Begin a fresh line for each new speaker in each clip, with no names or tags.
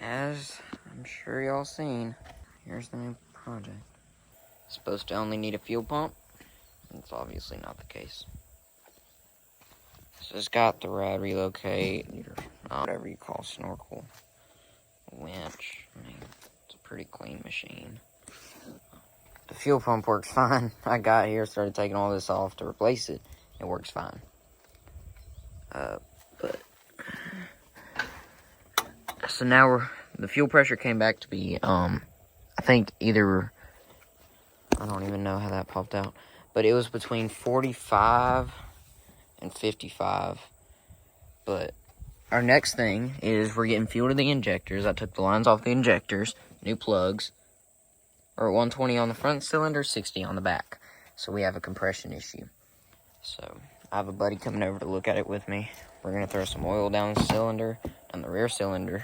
As I'm sure y'all seen, here's the new project. It's supposed to only need a fuel pump. It's obviously not the case. So it's got the rad relocate, or whatever you call snorkel, winch. I mean, it's a pretty clean machine. The fuel pump works fine. I got here, started taking all this off to replace it. It works fine. But so now the fuel pressure came back to be, I think either, I don't even know how that popped out, but it was between 45 and 55. But our next thing is we're getting fuel to the injectors. I took the lines off the injectors, new plugs, or 120 on the front cylinder, 60 on the back. So we have a compression issue. So I have a buddy coming over to look at it with me. We're going to throw some oil down the cylinder, down the rear cylinder,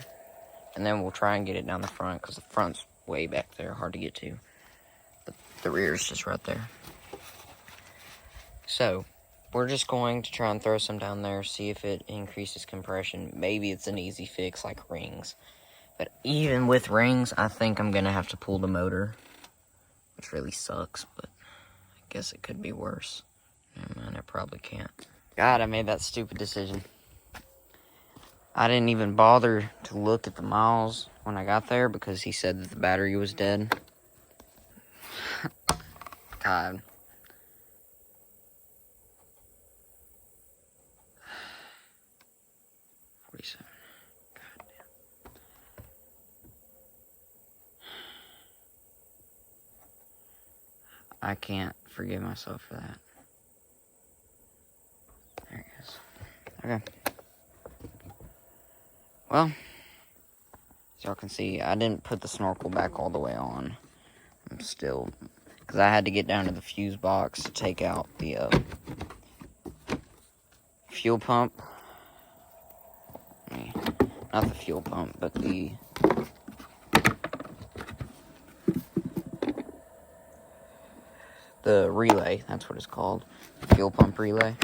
and then we'll try and get it down the front, because the front's way back there, hard to get to. But the rear is just right there. So we're just going to try and throw some down there, see if it increases compression. Maybe it's an easy fix like rings. But even with rings, I think I'm going to have to pull the motor, which really sucks, but I guess it could be worse. And I probably can't. God, I made that stupid decision. I didn't even bother to look at the miles when I got there because he said that the battery was dead. God. I can't forgive myself for that. There it goes. Okay. Well, as y'all can see, I didn't put the snorkel back all the way on. I'm still, because I had to get down to the fuse box to take out the fuel pump. Not the fuel pump, but the relay. That's what it's called. The fuel pump relay.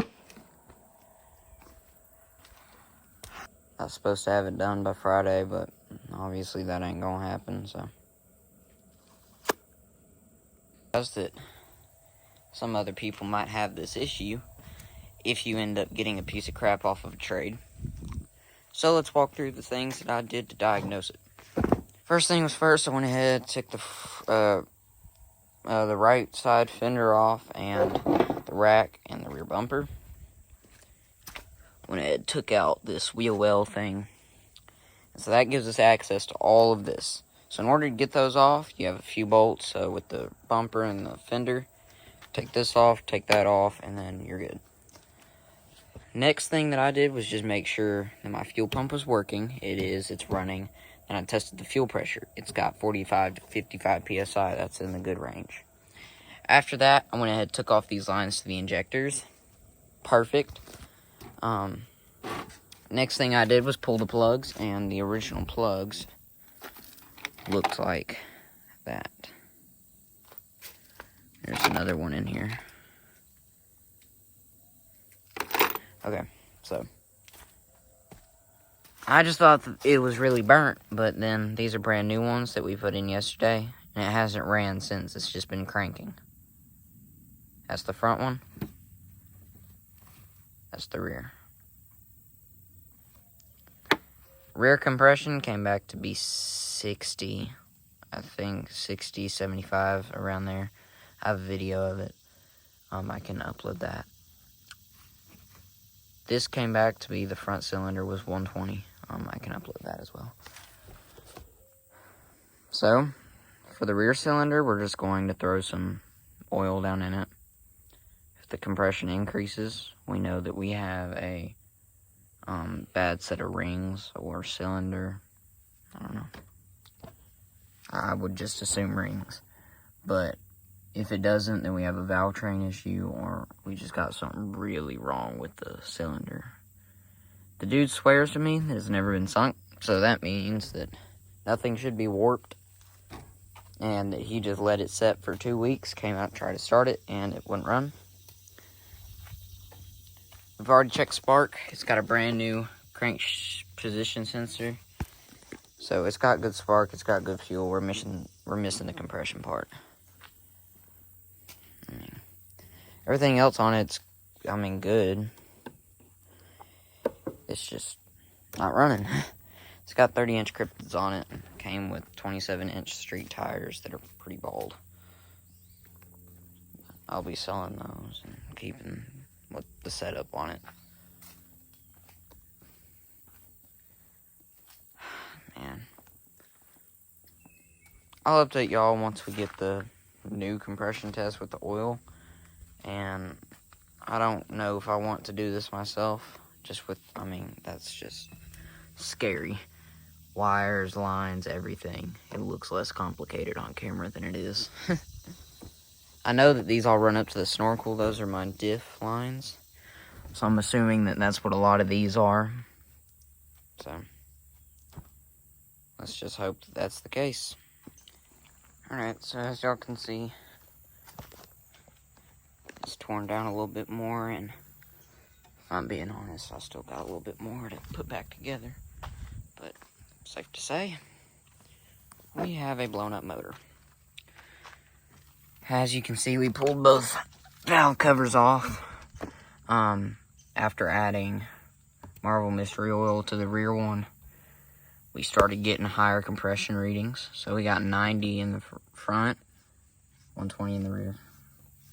I was supposed to have it done by Friday, but obviously that ain't gonna happen, so. Just that some other people might have this issue if you end up getting a piece of crap off of a trade. So let's walk through the things that I did to diagnose it. First thing was first, I went ahead, took the right side fender off and the rack and the rear bumper. Went ahead, took out this wheel well thing. And so that gives us access to all of this. So in order to get those off, you have a few bolts with the bumper and the fender. Take this off, take that off, and then you're good. Next thing that I did was just make sure that my fuel pump was working. It is, it's running. And I tested the fuel pressure. It's got 45 to 55 PSI. That's in the good range. After that, I went ahead and took off these lines to the injectors. Perfect. Next thing I did was pull the plugs, and the original plugs looked like that. There's another one in here. Okay, so I just thought that it was really burnt, but then these are brand new ones that we put in yesterday, and it hasn't ran since. It's just been cranking. That's the front one. That's the rear. Rear compression came back to be 60, I think 60, 75, around there. I have a video of it. I can upload that. This came back to be the front cylinder was 120. I can upload that as well. So, for the rear cylinder, we're just going to throw some oil down in it. If the compression increases, we know that we have a bad set of rings or cylinder. I don't know. I would just assume rings. But if it doesn't, then we have a valve train issue, or we just got something really wrong with the cylinder. The dude swears to me that it's never been sunk, so that means that nothing should be warped. And that he just let it set for 2 weeks, came out and tried to start it, and it wouldn't run. We've already checked spark. It's got a brand new crank position sensor. So it's got good spark, it's got good fuel. We're missing the compression part. I mean, everything else on it's, good. It's just not running. It's got 30-inch cryptids on it. Came with 27-inch street tires that are pretty bald. I'll be selling those and keeping with the setup on it. Man. I'll update y'all once we get the new compression test with the oil. And I don't know if I want to do this myself. That's just scary. Wires, lines, everything. It looks less complicated on camera than it is. I know that these all run up to the snorkel. Those are my diff lines. So I'm assuming that that's what a lot of these are. So let's just hope that that's the case. Alright, so as y'all can see, it's torn down a little bit more, and if I'm being honest, I still got a little bit more to put back together. But safe to say, we have a blown up motor. As you can see, we pulled both valve covers off after adding Marvel Mystery Oil to the rear one. We started getting higher compression readings. So we got 90 in the front, 120 in the rear.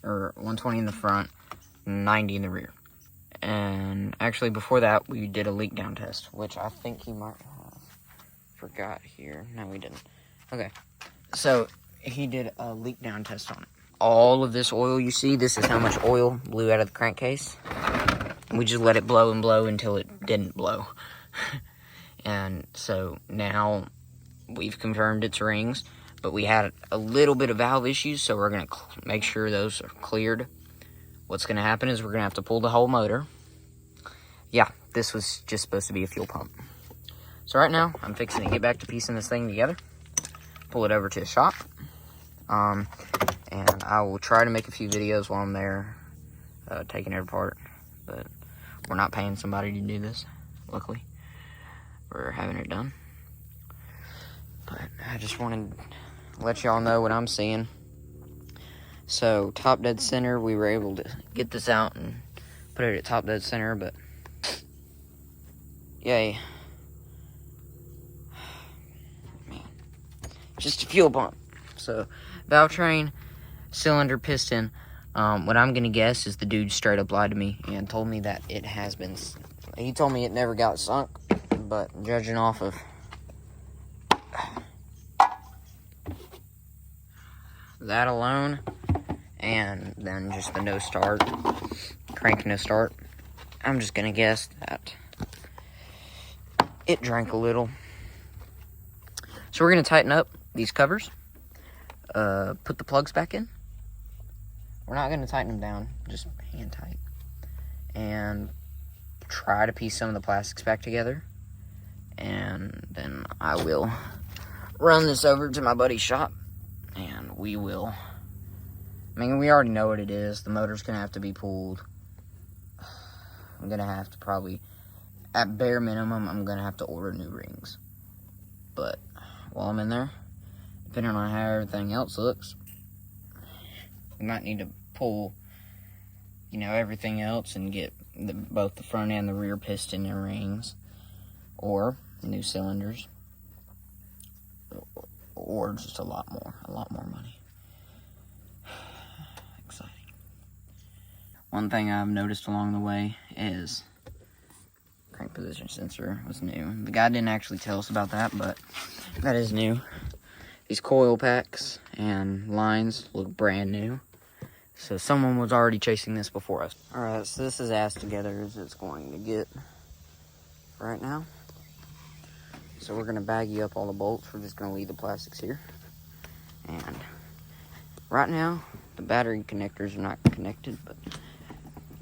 Or 120 in the front, 90 in the rear. And actually before that, we did a leak down test, which I think he might have forgot here. No, we didn't. Okay, so he did a leak down test on it. All of this oil you see, this is how much oil blew out of the crankcase. We just let it blow and blow until it didn't blow. And so now we've confirmed its rings, but we had a little bit of valve issues, so we're going to make sure those are cleared. What's going to happen is we're going to have to pull the whole motor. Yeah, this was just supposed to be a fuel pump. So right now, I'm fixing to get back to piecing this thing together, pull it over to the shop, and I will try to make a few videos while I'm there, taking it apart, but we're not paying somebody to do this, luckily. We're having it done. But I just wanted to let y'all know what I'm seeing. So, top dead center, we were able to get this out and put it at top dead center, but yay. Man. Just a fuel pump. So, valve train, cylinder, piston. What I'm going to guess is the dude straight up lied to me and told me that it has been... He told me it never got sunk, but judging off of that alone, and then just the no start, crank no start, I'm just going to guess that it drank a little. So we're going to tighten up these covers, put the plugs back in. We're not going to tighten them down, just hand tight. And try to piece some of the plastics back together. And then I will run this over to my buddy's shop. And we will... we already know what it is. The motor's going to have to be pulled. I'm going to have to probably... At bare minimum, I'm going to have to order new rings. But while I'm in there, depending on how everything else looks, we might need to pull, everything else and get both the front and the rear piston and rings, or new cylinders, or just a lot more money. Exciting. One thing I've noticed along the way is crank position sensor was new. The guy didn't actually tell us about that, but that is new. These coil packs and lines look brand new. So someone was already chasing this before us. Alright, so this is as together as it's going to get right now. So we're going to baggy up all the bolts. We're just going to leave the plastics here. And right now, the battery connectors are not connected, but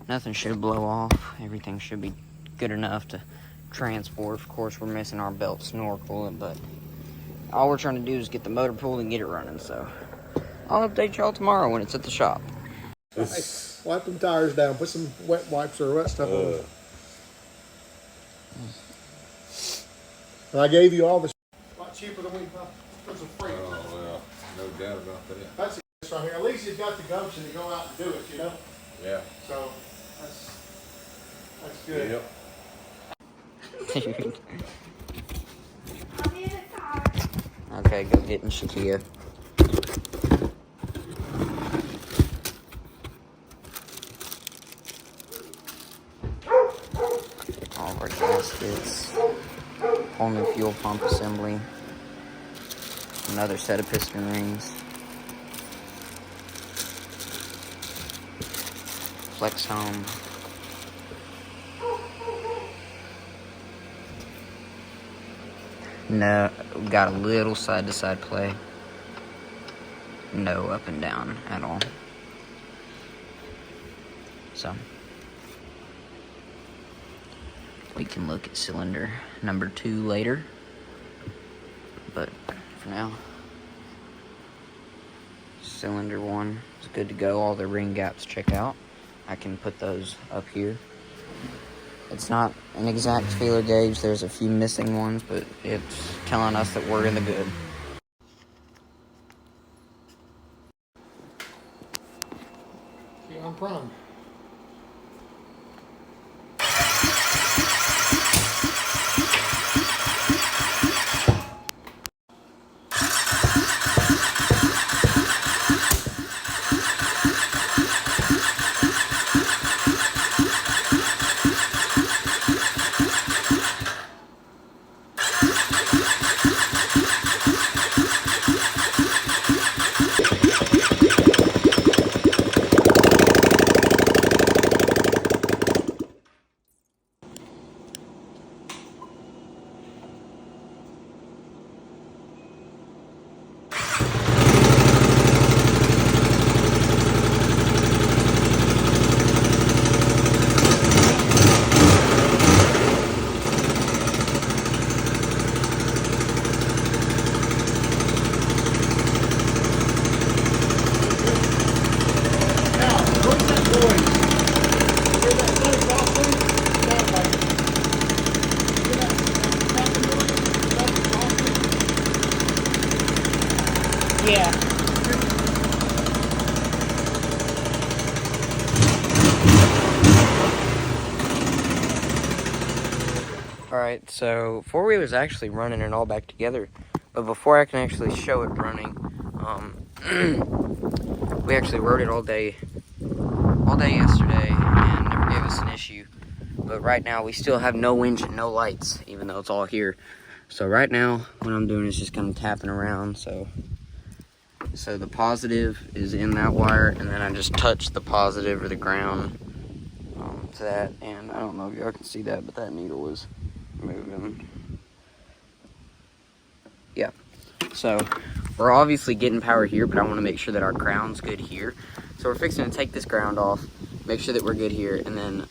nothing should blow off. Everything should be good enough to transport. Of course, we're missing our belt snorkel, but all we're trying to do is get the motor pulled and get it running. So I'll update y'all tomorrow when it's at the shop.
Hey, wipe them tires down. Put some wet wipes or wet stuff on them. And I gave you all the cheaper than we thought. There's a free.
Oh, well, no doubt about that.
That's it right here. At least he's got the gumption to go out and do it, you know?
Yeah.
So, that's good.
Yep.
Dude. Okay, go get in Shakia. All of our gaskets. Whole new fuel pump assembly. Another set of piston rings. Flex home. No, got a little side-to-side play. No up and down at all. So, we can look at cylinder number 2 later. But for now, cylinder 1 is good to go. All the ring gaps check out. I can put those up here. It's not an exact feeler gauge. There's a few missing ones, but it's telling us that we're in the good.
Okay, I'm primed.
Yeah.
Alright, so four-wheeler's actually running it all back together. But before I can actually show it running, we actually rode it all day yesterday and never gave us an issue. But right now we still have no engine, no lights, even though it's all here. So right now what I'm doing is just kind of tapping around. So the positive is in that wire, and then I just touch the positive or the ground to that. And I don't know if y'all can see that, but that needle is moving. Yeah. So we're obviously getting power here, but I want to make sure that our ground's good here. So we're fixing to take this ground off, make sure that we're good here, and then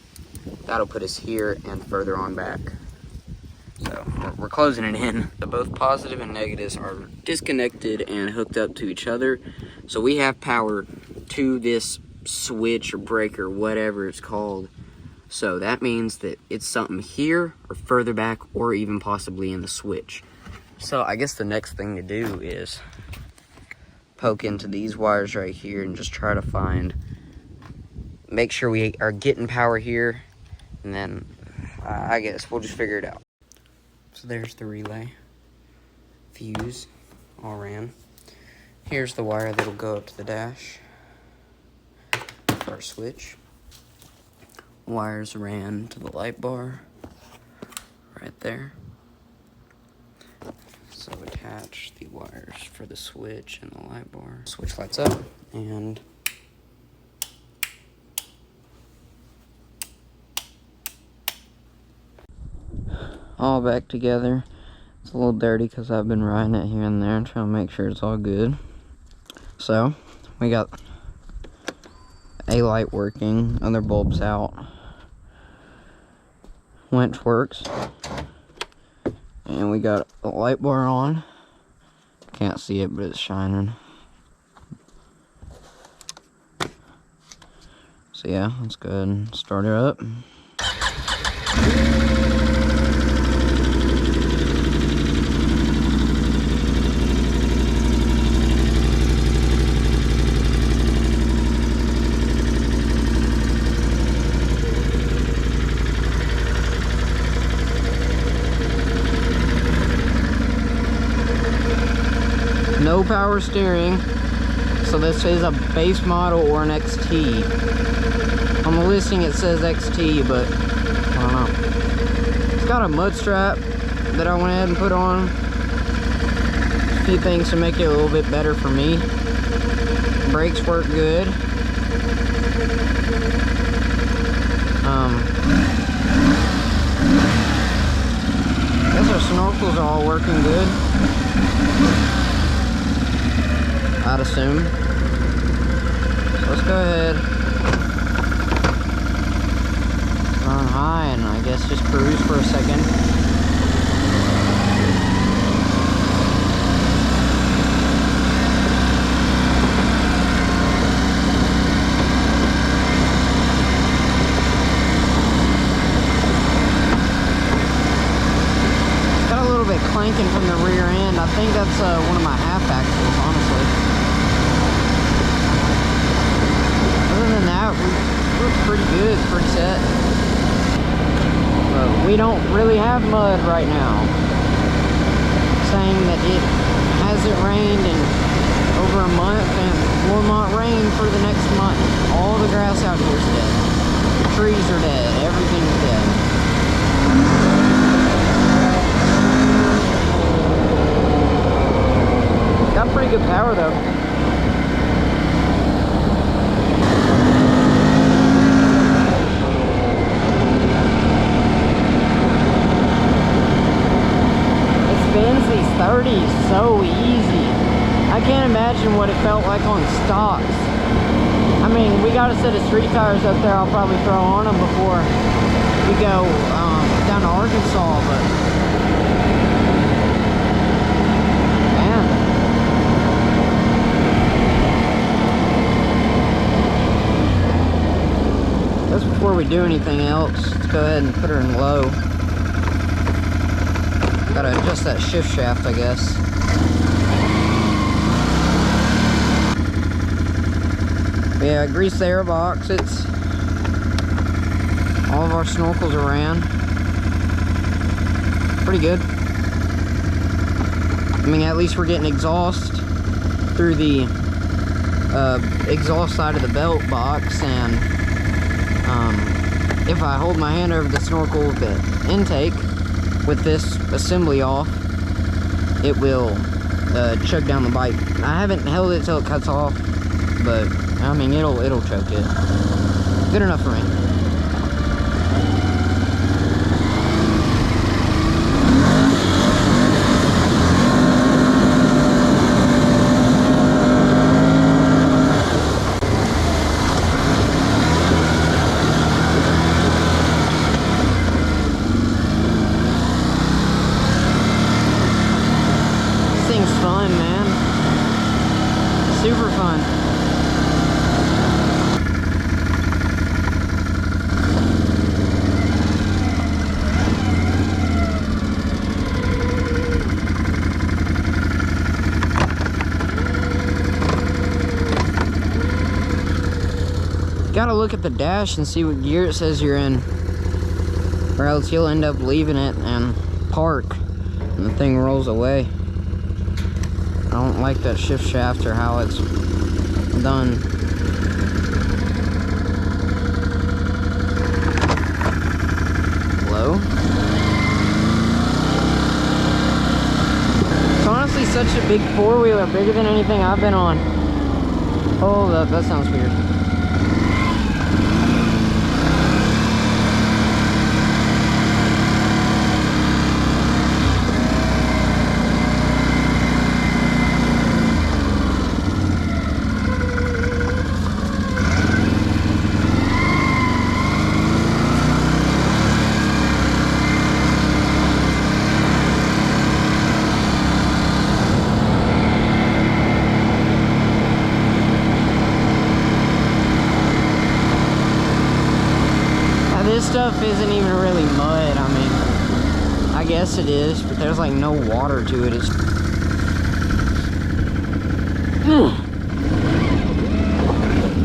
that'll put us here and further on back. So we're closing it in. So both positive and negatives are disconnected and hooked up to each other. So we have power to this switch or breaker, whatever it's called. So that means that it's something here or further back, or even possibly in the switch. So I guess the next thing to do is poke into these wires right here and just try to make sure we are getting power here, and then I guess we'll just figure it out. So there's the relay, fuse, all ran. Here's the wire that'll go up to the dash, our switch. Wires ran to the light bar, right there. So attach the wires for the switch and the light bar. Switch lights up, and all back together. It's a little dirty because I've been riding it here and there and trying to make sure it's all good. So we got a light working, other bulbs out. Winch works. And we got a light bar on. Can't see it, but it's shining. So yeah, let's go ahead and start it up. power steering. So this is a base model or an XT. On the listing it says XT, but I don't know. It's got a mud strap that I went ahead and put on. A few things to make it a little bit better for me. Brakes work good. I guess our snorkels are all working good, I'd assume. So let's go ahead, run high, and I guess just cruise for a second. Clanking from the rear end. I think that's one of my half axles, honestly. Other than that, we're pretty good, pretty set. But we don't really have mud right now. Saying that it hasn't rained in over a month and will not rain for the next month. All the grass out here is dead. The trees are dead. Everything's dead. Got pretty good power though. It spins these 30s so easy. I can't imagine what it felt like on stocks. I mean, we got a set of street tires up there I'll probably throw on them before we go down to Arkansas, but before we do anything else, let's go ahead and put her in low. Gotta adjust that shift shaft, I guess. But yeah, grease the air box. It's all of our snorkels are ran. Pretty good. I mean, at least we're getting exhaust through the exhaust side of the belt box, and if I hold my hand over the snorkel, the intake, with this assembly off, it will choke down the bike. I haven't held it till it cuts off, but I mean, it'll choke it. Good enough for me. Super fun. Gotta look at the dash and see what gear it says you're in, or else you'll end up leaving it and park and the thing rolls away. I don't like that shift shaft or how it's done. Low. It's honestly such a big four-wheeler, bigger than anything I've been on. Hold up, that sounds weird. This stuff isn't even really mud. I mean, I guess it is, but there's like no water to it. It's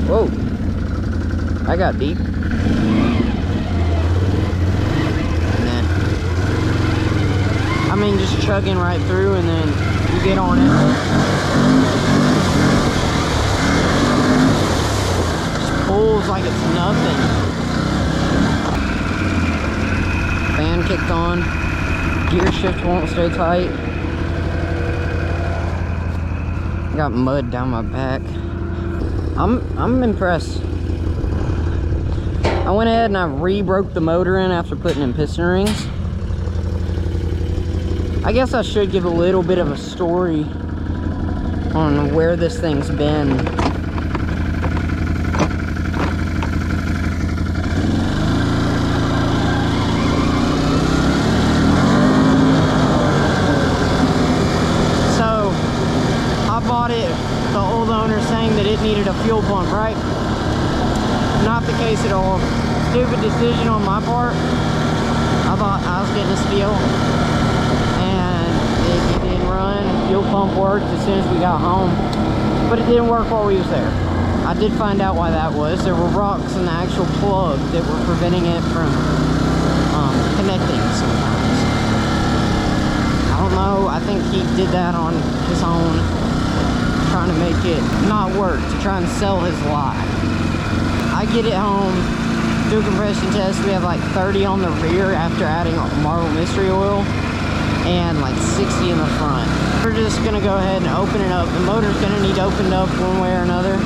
whoa, I got deep. Nah. I mean, just chugging right through, and then you get on it. Just pulls like it's nothing. Fan kicked on. Gear shift won't stay tight. Got mud down my back. I'm impressed. I went ahead and I re-broke the motor in after putting in piston rings. I guess I should give a little bit of a story on where this thing's been. So, I bought it, the old owner saying that it needed a fuel pump, right? Not the case at all. Stupid decision on my part. I thought I was getting a steal, and it didn't run. Fuel pump worked as soon as we got home, but it didn't work while we was there. I did find out why that was. There were rocks in the actual plug that were preventing it from connecting sometimes. I don't know. I think he did that on his own, trying to make it not work, to try and sell his lie. I get it home, do a compression test. We have like 30 on the rear after adding Marble Mystery Oil, and like 60 in the front. We're just gonna go ahead and open it up. The motor's gonna need opened up one way or another,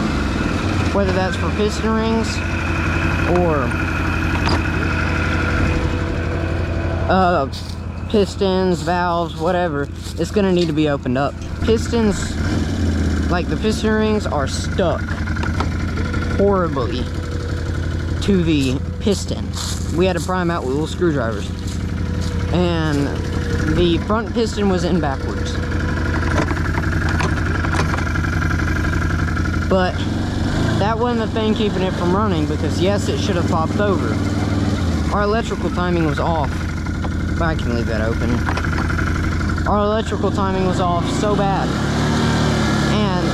whether that's for piston rings or pistons, valves, whatever. It's gonna need to be opened up. Pistons, like the piston rings, are stuck horribly to the piston. We had to pry them out with little screwdrivers, and the front piston was in backwards. But that wasn't the thing keeping it from running, because yes, it should have popped over. Our electrical timing was off. But I can leave that open. Our electrical timing was off so bad, and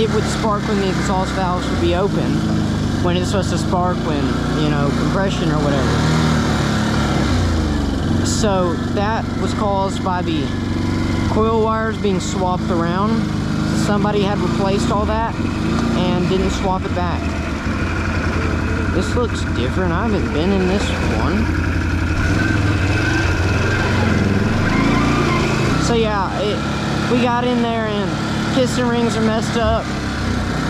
it would spark when the exhaust valves would be open, when it's supposed to spark when, you know, compression or whatever. So that was caused by the coil wires being swapped around. Somebody had replaced all that and didn't swap it back. This looks different. I haven't been in this one. So yeah, we got in there and piston rings are messed up.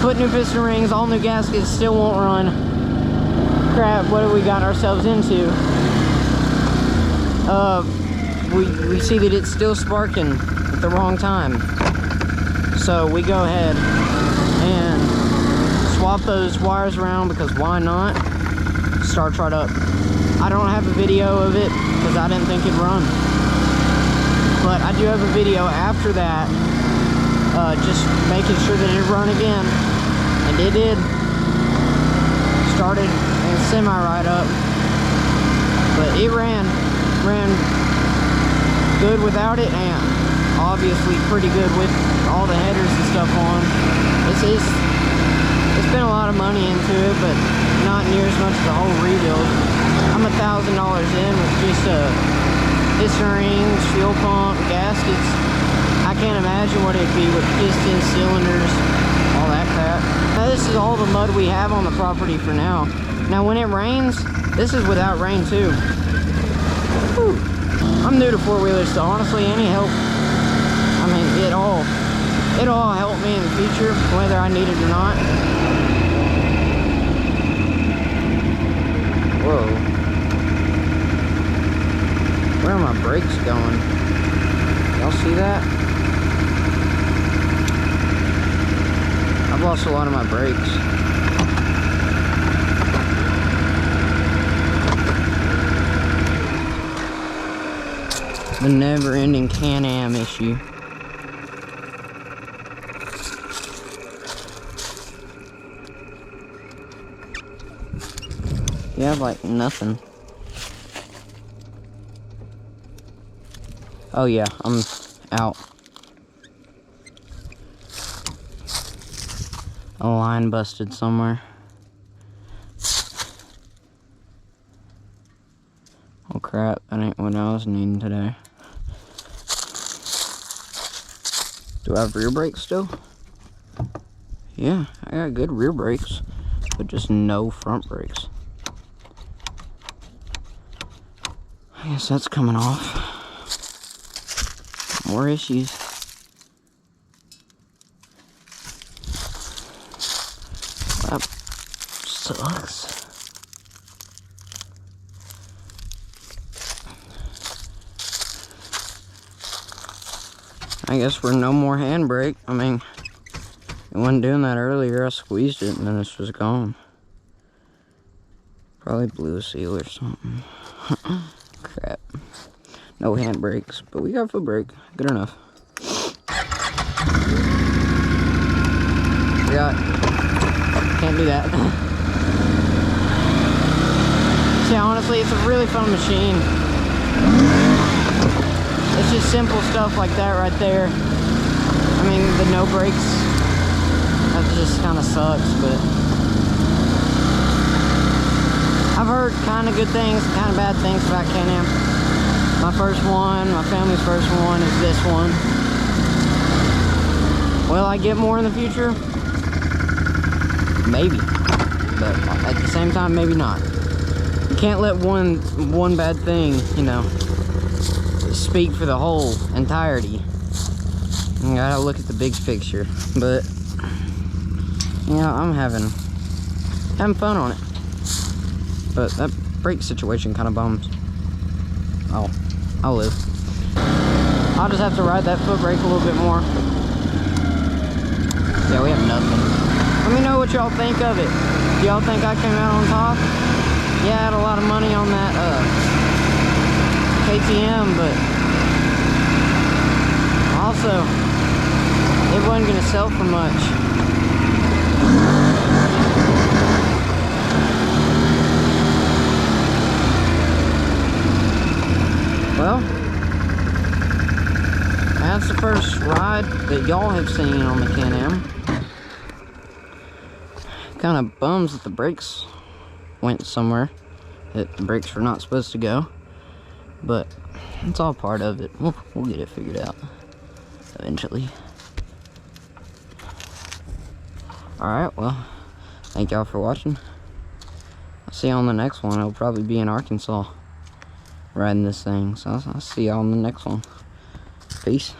Put new piston rings, all new gaskets, still won't run. Crap, what have we got ourselves into? We see that it's still sparking at the wrong time. So we go ahead and swap those wires around, because why not? Starts right up. I don't have a video of it because I didn't think it'd run. But I do have a video after that, just making sure that it run again. And it did. Started and semi right up. But it ran good without it, and obviously pretty good with all the headers and stuff on. It's been a lot of money into it, but not near as much as the whole rebuild. I'm $1,000 in with just piston rings, fuel pump, gaskets. I can't imagine what it'd be with pistons, cylinders, all that crap. Now, this is all the mud we have on the property for now. Now when it rains, this is without rain too. Whew. I'm new to four-wheelers, so honestly any help, I mean, it'll all help me in the future, whether I need it or not. Whoa. Where are my brakes going? Y'all see that? I've lost a lot of my brakes. The never-ending Can-Am issue. You have like nothing. Oh yeah, I'm out. A line busted somewhere. Oh crap, that ain't what I was needing today. Do Do I have rear brakes still? Yeah, I got good rear brakes, but just no front brakes. I guess that's coming off. More issues. That sucks. I guess we're no more handbrake. I mean, it wasn't doing that earlier. I squeezed it and then it's just gone. Probably blew a seal or something. Crap. No handbrakes, but we got foot brake. Good enough. Can't do that. See, honestly, it's a really fun machine. It's just simple stuff like that right there. I mean, the no brakes, that just kind of sucks, but I've heard kind of good things, kind of bad things about Can-Am. My first one, my family's first one is this one. Will I get more in the future? Maybe, but at the same time, maybe not. You can't let one bad thing, you know, speak for the whole entirety. You gotta look at the big picture. But you know, I'm having fun on it. But that brake situation kind of bums. Oh, I'll live. I'll just have to ride that foot brake a little bit more. Yeah, we have nothing. Let me know what y'all think of it. Do y'all think I came out on top? Yeah, I had a lot of money on that KTM, but also, it wasn't gonna sell for much. Well, that's the first ride that y'all have seen on the Can-Am. Kind of bums that the brakes went somewhere that the brakes were not supposed to go, but it's all part of it. We'll get it figured out eventually. Alright, well, thank y'all for watching. I'll see you on the next one. It'll probably be in Arkansas riding this thing, so I'll see y'all on the next one. Peace.